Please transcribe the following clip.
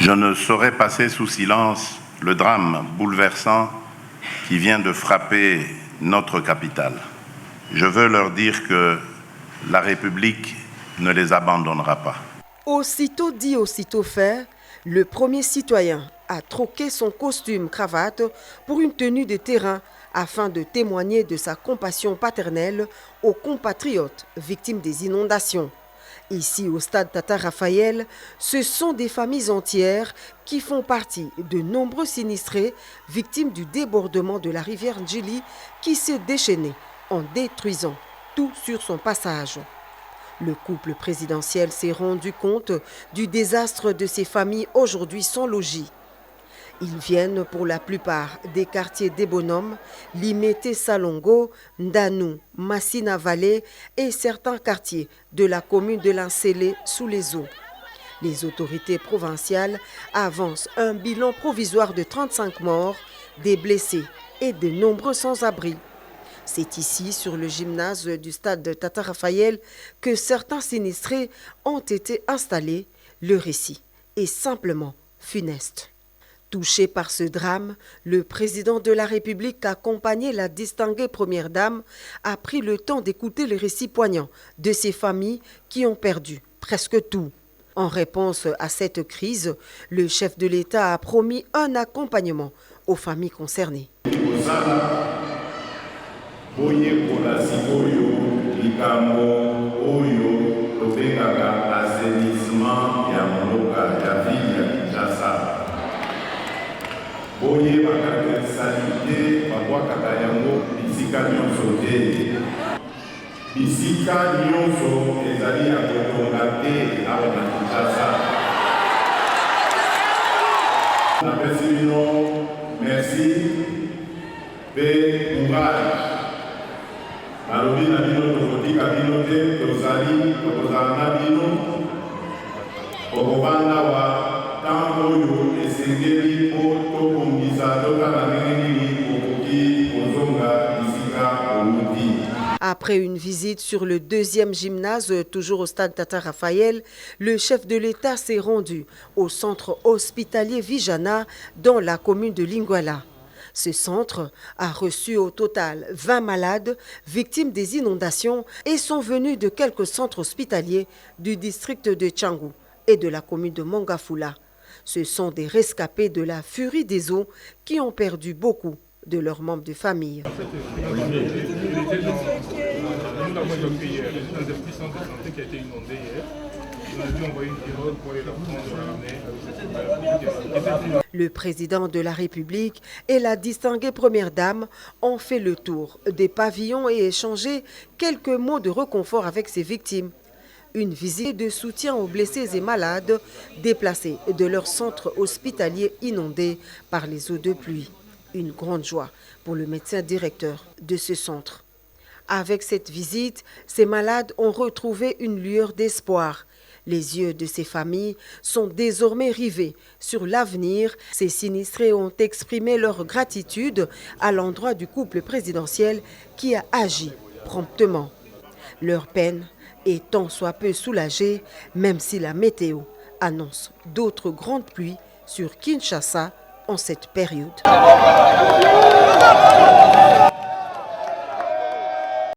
Je ne saurais passer sous silence le drame bouleversant qui vient de frapper notre capitale. Je veux leur dire que la République ne les abandonnera pas. Aussitôt dit, aussitôt fait, le premier citoyen a troqué son costume cravate pour une tenue de terrain afin de témoigner de sa compassion paternelle aux compatriotes victimes des inondations. Ici, au stade Tata Raphaël, ce sont des familles entières qui font partie de nombreux sinistrés victimes du débordement de la rivière Ndjili qui s'est déchaînée en détruisant tout sur son passage. Le couple présidentiel s'est rendu compte du désastre de ces familles aujourd'hui sans logis. Ils viennent pour la plupart des quartiers des bonhommes, Limete Salongo, Ndanou, Massina Valley et certains quartiers de la commune de l'Insélé sous les eaux. Les autorités provinciales avancent un bilan provisoire de 35 morts, des blessés et de nombreux sans-abri. C'est ici, sur le gymnase du stade de Tata Raphaël, que certains sinistrés ont été installés. Le récit est simplement funeste. Touché par ce drame, le président de la République, accompagné la distinguée première dame, a pris le temps d'écouter les récits poignants de ces familles qui ont perdu presque tout. En réponse à cette crise, le chef de l'État a promis un accompagnement aux familles concernées. Boye bakate salite babwakaka yango bisika nyonso te. Bisika nyonso ezali ya kotonga te awa na Kinshasa. Napesi bino merci pe courage. Nalobi na bino tokotika bino te, tokozala na bino okobanda wa. Après une visite sur le deuxième gymnase, toujours au stade Tata Raphaël, le chef de l'État s'est rendu au centre hospitalier Vijana dans la commune de Lingwala. Ce centre a reçu au total 20 malades victimes des inondations et sont venus de quelques centres hospitaliers du district de Tchangou et de la commune de Mongafula. Ce sont des rescapés de la furie des eaux qui ont perdu beaucoup de leurs membres de famille. Le président de la République et la distinguée première dame ont fait le tour des pavillons et échangé quelques mots de réconfort avec ces victimes. Une visite de soutien aux blessés et malades déplacés de leur centre hospitalier inondé par les eaux de pluie. Une grande joie pour le médecin directeur de ce centre. Avec cette visite, ces malades ont retrouvé une lueur d'espoir. Les yeux de ces familles sont désormais rivés sur l'avenir. Ces sinistrés ont exprimé leur gratitude à l'endroit du couple présidentiel qui a agi promptement. Leur peine est tant soit peu soulagée, même si la météo annonce d'autres grandes pluies sur Kinshasa en cette période.